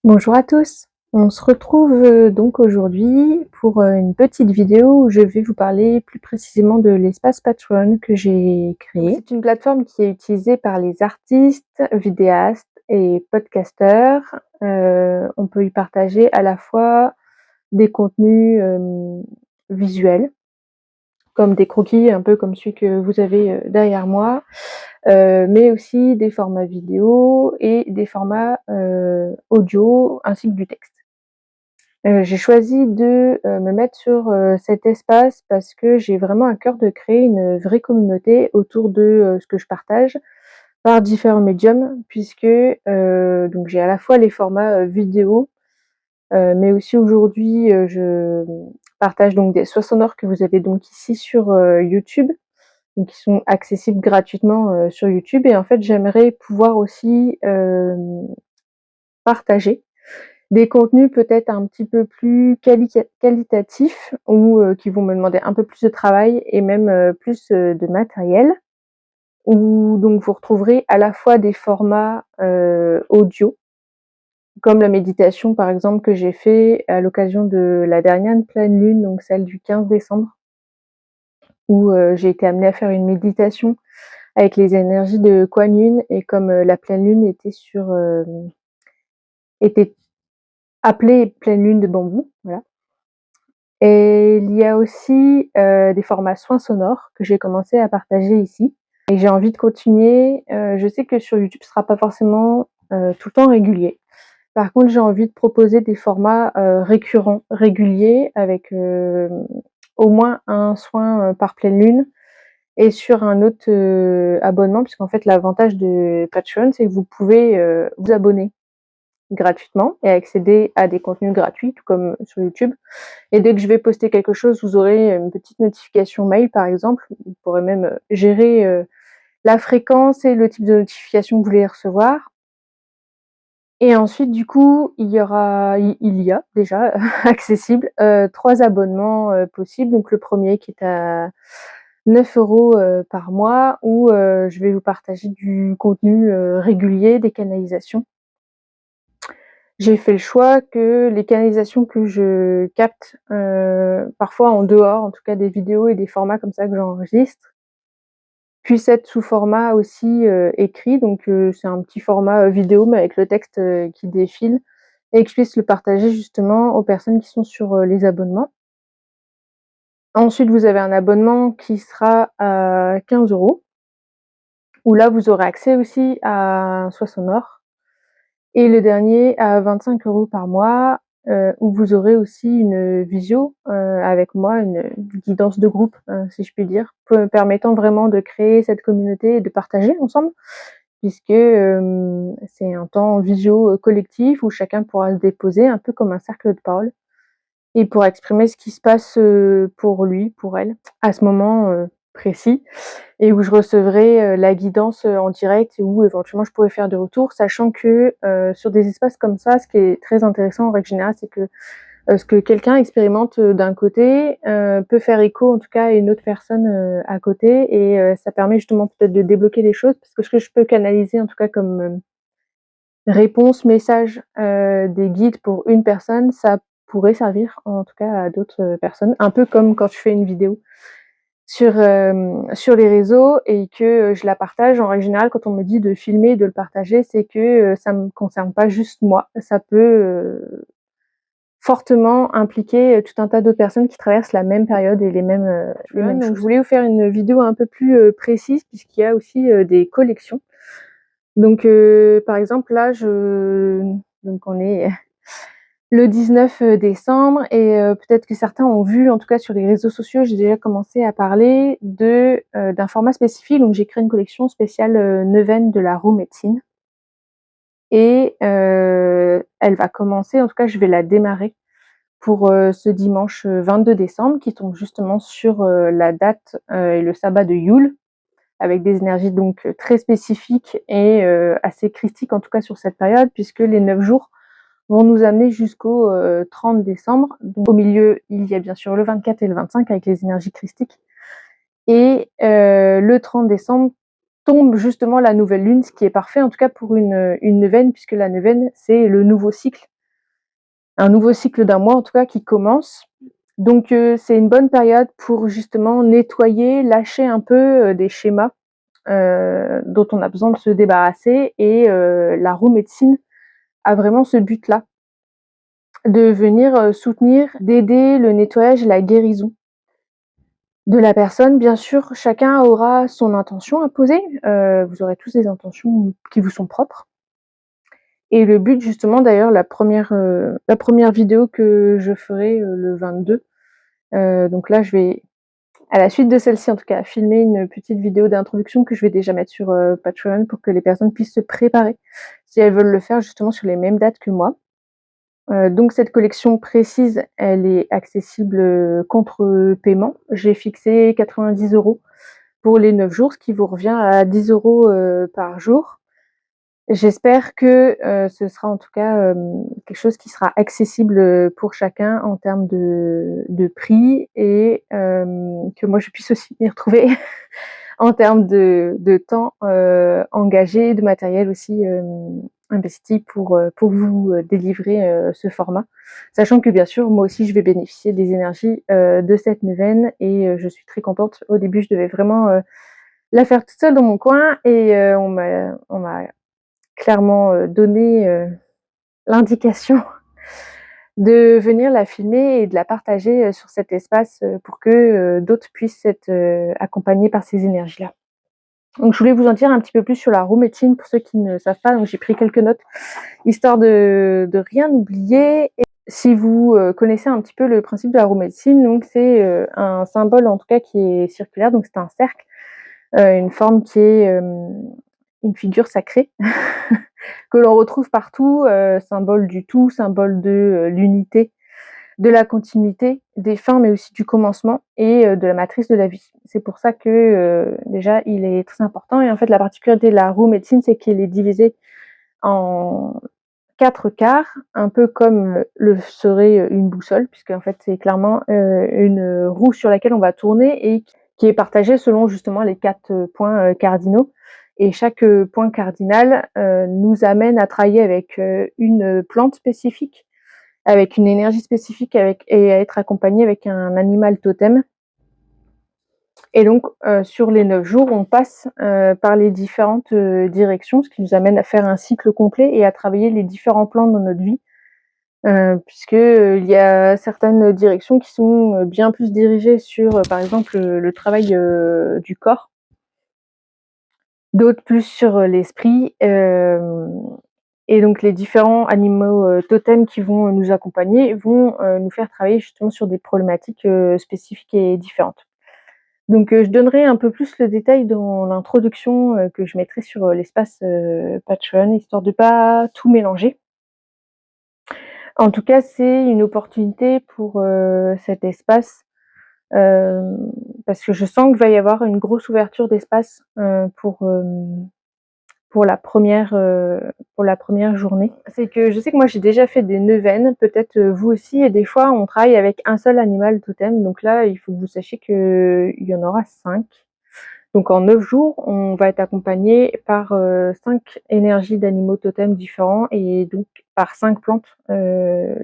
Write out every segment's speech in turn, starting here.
Bonjour à tous, on se retrouve donc aujourd'hui pour une petite vidéo où je vais vous parler plus précisément de l'espace Patreon que j'ai créé. C'est une plateforme qui est utilisée par les artistes, vidéastes et podcasteurs. On peut y partager à la fois des contenus visuels, comme des croquis, un peu comme celui que vous avez derrière moi, mais aussi des formats vidéo et des formats audio ainsi que du texte. J'ai choisi de me mettre sur cet espace parce que j'ai vraiment à cœur de créer une vraie communauté autour de ce que je partage par différents médiums, puisque donc j'ai à la fois les formats vidéo, mais aussi aujourd'hui je partage donc des soins sonores que vous avez donc ici sur YouTube, donc qui sont accessibles gratuitement sur YouTube. Et en fait, j'aimerais pouvoir aussi partager des contenus peut-être un petit peu plus qualitatifs ou qui vont me demander un peu plus de travail et même plus de matériel. Où donc vous retrouverez à la fois des formats audio, comme la méditation par exemple que j'ai fait à l'occasion de la dernière pleine lune, donc celle du 15 décembre, où j'ai été amenée à faire une méditation avec les énergies de Kuan Yin. Et comme la pleine lune était appelée pleine lune de bambou, voilà. Et il y a aussi des formats soins sonores que j'ai commencé à partager ici et j'ai envie de continuer. Je sais que sur YouTube, ce sera pas forcément tout le temps régulier. Par contre, j'ai envie de proposer des formats récurrents, réguliers, avec au moins un soin par pleine lune et sur un autre abonnement, puisqu'en fait, l'avantage de Patreon, c'est que vous pouvez vous abonner gratuitement et accéder à des contenus gratuits, tout comme sur YouTube. Et dès que je vais poster quelque chose, vous aurez une petite notification mail, par exemple. Vous pourrez même gérer la fréquence et le type de notification que vous voulez recevoir. Et ensuite, du coup, il y a déjà accessible 3 abonnements possibles. Donc le premier qui est à 9 € par mois, où je vais vous partager du contenu régulier, des canalisations. J'ai fait le choix que les canalisations que je capte, parfois en dehors, en tout cas des vidéos et des formats comme ça que j'enregistre, puissent être sous format aussi écrit. Donc c'est un petit format vidéo mais avec le texte qui défile, et que je puisse le partager justement aux personnes qui sont sur les abonnements. Ensuite, vous avez un abonnement qui sera à 15 €, où là vous aurez accès aussi à un soin sonore. Et le dernier à 25 € par mois, où vous aurez aussi une visio avec moi, une guidance de groupe, si je puis dire, permettant vraiment de créer cette communauté et de partager ensemble, puisque c'est un temps visio collectif où chacun pourra se déposer un peu comme un cercle de parole et pourra exprimer ce qui se passe pour lui, pour elle, à ce moment précis, et où je recevrai la guidance en direct, et où éventuellement je pourrais faire des retours, sachant que sur des espaces comme ça, ce qui est très intéressant en règle générale, c'est que ce que quelqu'un expérimente d'un côté peut faire écho en tout cas à une autre personne à côté, et ça permet justement peut-être de débloquer des choses, parce que ce que je peux canaliser en tout cas comme réponse, message des guides pour une personne, ça pourrait servir en tout cas à d'autres personnes. Un peu comme quand je fais une vidéo sur les réseaux et que je la partage. En règle générale, quand on me dit de filmer et de le partager, c'est que ça me concerne pas juste moi. Ça peut fortement impliquer tout un tas d'autres personnes qui traversent la même période et les mêmes Donc, choses. Je voulais vous faire une vidéo un peu plus précise, puisqu'il y a aussi des collections. Donc par exemple là, donc on est le 19 décembre, et peut-être que certains ont vu, en tout cas sur les réseaux sociaux, j'ai déjà commencé à parler d'un format spécifique. Donc j'ai créé une collection spéciale neuvaine de la roue médecine, et elle va commencer, en tout cas je vais la démarrer pour ce dimanche 22 décembre, qui tombe justement sur la date et le sabbat de Yule, avec des énergies donc très spécifiques et assez critiques, en tout cas sur cette période, puisque les 9 jours vont nous amener jusqu'au 30 décembre. Donc au milieu, il y a bien sûr le 24 et le 25 avec les énergies christiques, et le 30 décembre tombe justement la nouvelle lune, ce qui est parfait en tout cas pour une neuvaine, puisque la neuvaine, c'est le nouveau cycle un nouveau cycle d'un mois en tout cas qui commence. Donc c'est une bonne période pour justement nettoyer, lâcher un peu, des schémas, dont on a besoin de se débarrasser et la roue médecine a vraiment ce but-là, de venir, soutenir, d'aider le nettoyage et la guérison de la personne. Bien sûr, chacun aura son intention à poser, vous aurez tous des intentions qui vous sont propres et le but justement d'ailleurs la première vidéo que je ferai, le 22, donc là je vais, à la suite de celle-ci en tout cas, filmer une petite vidéo d'introduction que je vais déjà mettre sur, Patreon pour que les personnes puissent se préparer, si elles veulent le faire justement sur les mêmes dates que moi. Donc cette collection précise, elle est accessible, contre paiement. J'ai fixé 90 € pour les 9 jours, ce qui vous revient à 10 € par jour. J'espère que, ce sera en tout cas, quelque chose qui sera accessible, pour chacun en termes de prix et que moi je puisse aussi m'y retrouver en termes de temps, engagé, de matériel aussi, investi pour vous, délivrer, ce format. Sachant que bien sûr, moi aussi je vais bénéficier des énergies, de cette neuvaine et je suis très contente. Au début, je devais vraiment, la faire toute seule dans mon coin et on m'a clairement, donné, l'indication de venir la filmer et de la partager, sur cet espace, pour que, d'autres puissent être, accompagnés par ces énergies-là. Donc je voulais vous en dire un petit peu plus sur la roue médecine pour ceux qui ne savent pas, donc j'ai pris quelques notes histoire de rien oublier. Et si vous, connaissez un petit peu le principe de la roue médecine, donc c'est, un symbole en tout cas qui est circulaire, donc c'est un cercle, une forme qui est, une figure sacrée que l'on retrouve partout, symbole du tout, symbole de, l'unité, de la continuité, des fins, mais aussi du commencement et de la matrice de la vie. C'est pour ça que, déjà, il est très important et en fait, la particularité de la roue médecine, c'est qu'il est divisé en 4 quarts, un peu comme le serait une boussole, puisqu'en fait, c'est clairement, une roue sur laquelle on va tourner et qui est partagée selon justement les 4 points, cardinaux et chaque, point cardinal, nous amène à travailler avec, une plante spécifique, avec une énergie spécifique et à être accompagné avec un animal totem et donc sur les 9 jours, on passe, par les différentes, directions, ce qui nous amène à faire un cycle complet et à travailler les différents plans dans notre vie, puisque, il y a certaines directions qui sont, bien plus dirigées sur, par exemple, le travail, du corps, d'autres plus sur, l'esprit, et donc les différents animaux, totems qui vont nous accompagner vont, nous faire travailler justement sur des problématiques, spécifiques et différentes. Donc je donnerai un peu plus le détail dans l'introduction, que je mettrai sur, l'espace, Patreon, histoire de pas tout mélanger. En tout cas, c'est une opportunité pour, cet espace, hem, parce que je sens qu'il va y avoir une grosse ouverture d'espace, pour pour la première journée. C'est que je sais que moi j'ai déjà fait des neuvaines, peut-être, vous aussi et des fois on travaille avec un seul animal totem. Donc là, il faut que vous sachiez qu'il y en aura 5. Donc en 9 jours, on va être accompagné par, 5 énergies d'animaux totems différents et donc par 5 plantes,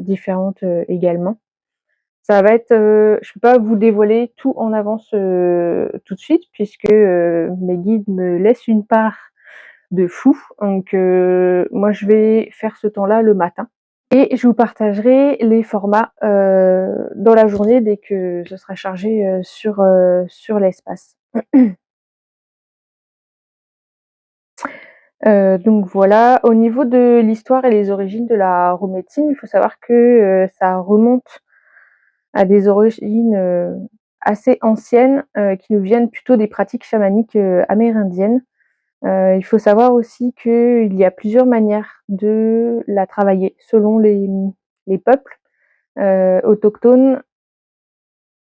différentes, également. Ça va être, je peux pas vous dévoiler tout en avance, tout de suite puisque, mes guides me laissent une part de fou. Donc moi je vais faire ce temps-là le matin et je vous partagerai les formats, dans la journée dès que ce sera chargé, sur l'espace. Donc voilà, au niveau de l'histoire et les origines de la roue médecine, il faut savoir que, ça remonte à des origines, assez anciennes, qui nous viennent plutôt des pratiques chamaniques, amérindiennes. Il faut savoir aussi qu'il y a plusieurs manières de la travailler selon les peuples, autochtones.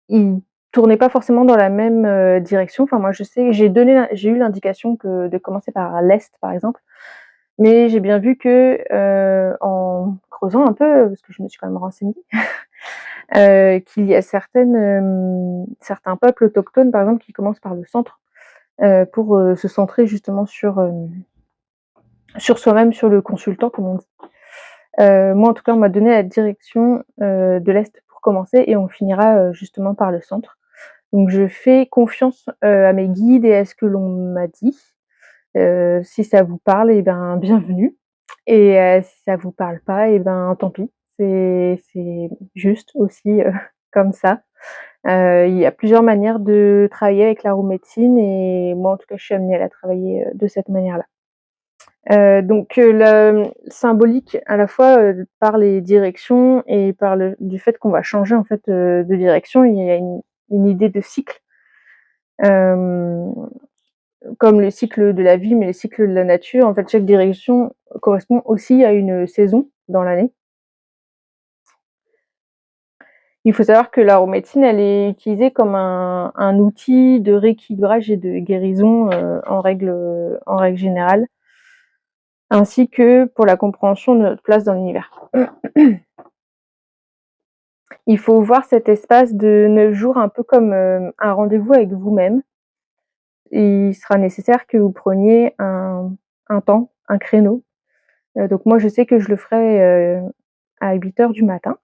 Ils tournaient pas forcément dans la même, direction. Enfin moi je sais, j'ai eu l'indication que de commencer par l'est par exemple, mais j'ai bien vu que, en creusant un peu, parce que je me suis quand même renseignée, qu'il y a certains peuples autochtones par exemple qui commencent par le centre, pour, se centrer justement sur soi-même, sur le consultant comme on dit. Moi, en tout cas, on m'a donné la direction, de l'est pour commencer et on finira, justement par le centre. Donc je fais confiance, à mes guides et à ce que l'on m'a dit. Si ça vous parle et ben, bienvenue et si ça vous parle pas et ben, tant pis. C'est juste aussi, comme ça. Il y a plusieurs manières de travailler avec la roue médecine et moi, en tout cas, je suis amenée à la travailler, de cette manière-là. Donc le symbolique à la fois, par les directions et par le du fait qu'on va changer en fait, de direction, il y a une idée de cycle, hem, comme le cycle de la vie, mais le cycle de la nature. En fait, chaque direction correspond aussi à une saison dans l'année. Il faut savoir que l'aromédecine, elle est utilisée comme un outil de rééquilibrage et de guérison, en règle générale, ainsi que pour la compréhension de notre place dans l'univers. Il faut voir cet espace de 9 jours un peu comme, un rendez-vous avec vous-même. Il sera nécessaire que vous preniez un temps, un créneau. Donc moi, je sais que je le ferai, à 8 heures du matin,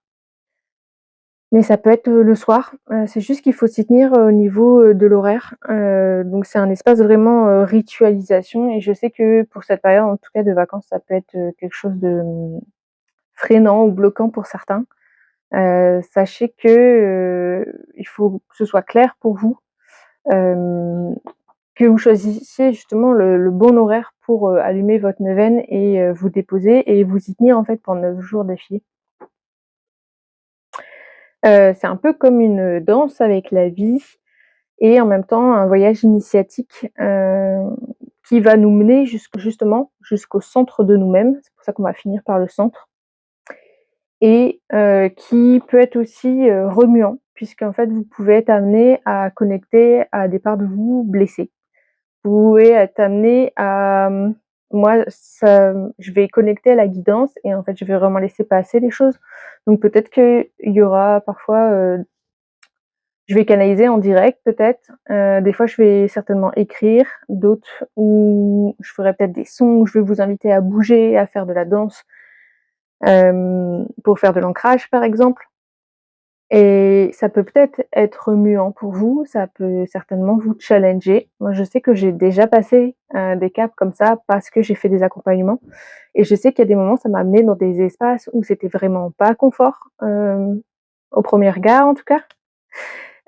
mais ça peut être, le soir. C'est juste qu'il faut s'y tenir, au niveau, de l'horaire. Donc c'est un espace vraiment, ritualisation et je sais que pour cette période, en tout cas de vacances, ça peut être, quelque chose de, freinant ou bloquant pour certains. Sachez que, il faut que ce soit clair pour vous, hem, que vous choisissiez justement le bon horaire pour, allumer votre neuvaine et vous déposer et vous y tenir en fait pendant 9 jours d'affilée. C'est un peu comme une danse avec la vie et en même temps un voyage initiatique, qui va nous mener justement jusqu'au centre de nous-mêmes. C'est pour ça qu'on va finir par le centre et qui peut être aussi, remuant puisqu'en fait vous pouvez être amené à connecter à des parts de vous blessées. Vous pouvez être amené à, moi ça je vais connecter à la guidance et en fait je vais vraiment laisser passer les choses. Donc peut-être qu'il y aura parfois, je vais canaliser en direct peut-être, des fois je vais certainement écrire, d'autres où je ferai peut-être des sons, où je vais vous inviter à bouger, à faire de la danse, pour faire de l'ancrage par exemple et ça peut peut-être être remuant pour vous, ça peut certainement vous challenger. Moi je sais que j'ai déjà passé, des caps comme ça parce que j'ai fait des accompagnements et je sais qu'il y a des moments, ça m'a amenée dans des espaces où c'était vraiment pas confort, au premier regard en tout cas.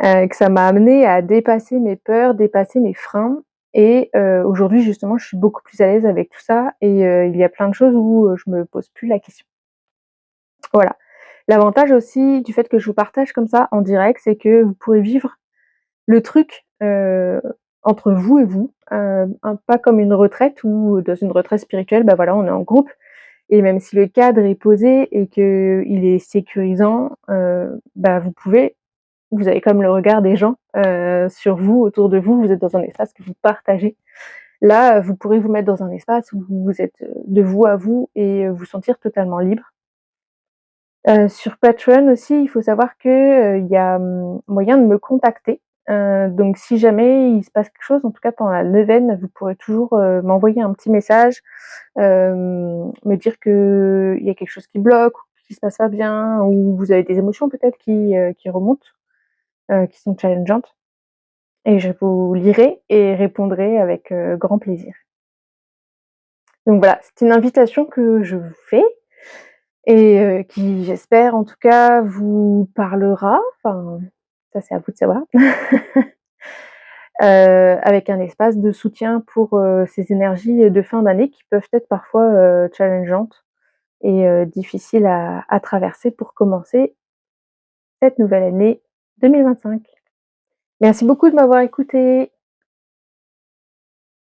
Que ça m'a amenée à dépasser mes peurs, dépasser mes freins et aujourd'hui justement je suis beaucoup plus à l'aise avec tout ça et il y a plein de choses où, je me pose plus la question. Voilà. L'avantage aussi du fait que je vous partage comme ça en direct, c'est que vous pourrez vivre le truc, entre vous et vous, un pas comme une retraite où dans une retraite spirituelle, bah, voilà, on est en groupe et même si le cadre est posé et qu'il est sécurisant, bah, vous avez comme le regard des gens, sur vous, autour de vous. Vous êtes dans un espace que vous partagez. Là, vous pourrez vous mettre dans un espace où vous êtes, de vous à vous et vous sentir totalement libre. Sur Patreon aussi, il faut savoir que, il y a, moyen de me contacter. Donc si jamais il se passe quelque chose, en tout cas pendant la neuvaine, vous pourrez toujours, m'envoyer un petit message, me dire qu'il y a quelque chose qui bloque ou qui se passe pas bien ou vous avez des émotions peut-être qui remontent, qui sont challengeantes. Et je vous lirai et répondrai avec, grand plaisir. Donc voilà, c'est une invitation que je vous fais et qui j'espère en tout cas vous parlera, enfin ça c'est à vous de savoir. Avec un espace de soutien pour, ces énergies de fin d'année qui peuvent être parfois, challengeantes et difficiles à traverser pour commencer cette nouvelle année 2025. Merci beaucoup de m'avoir écoutée.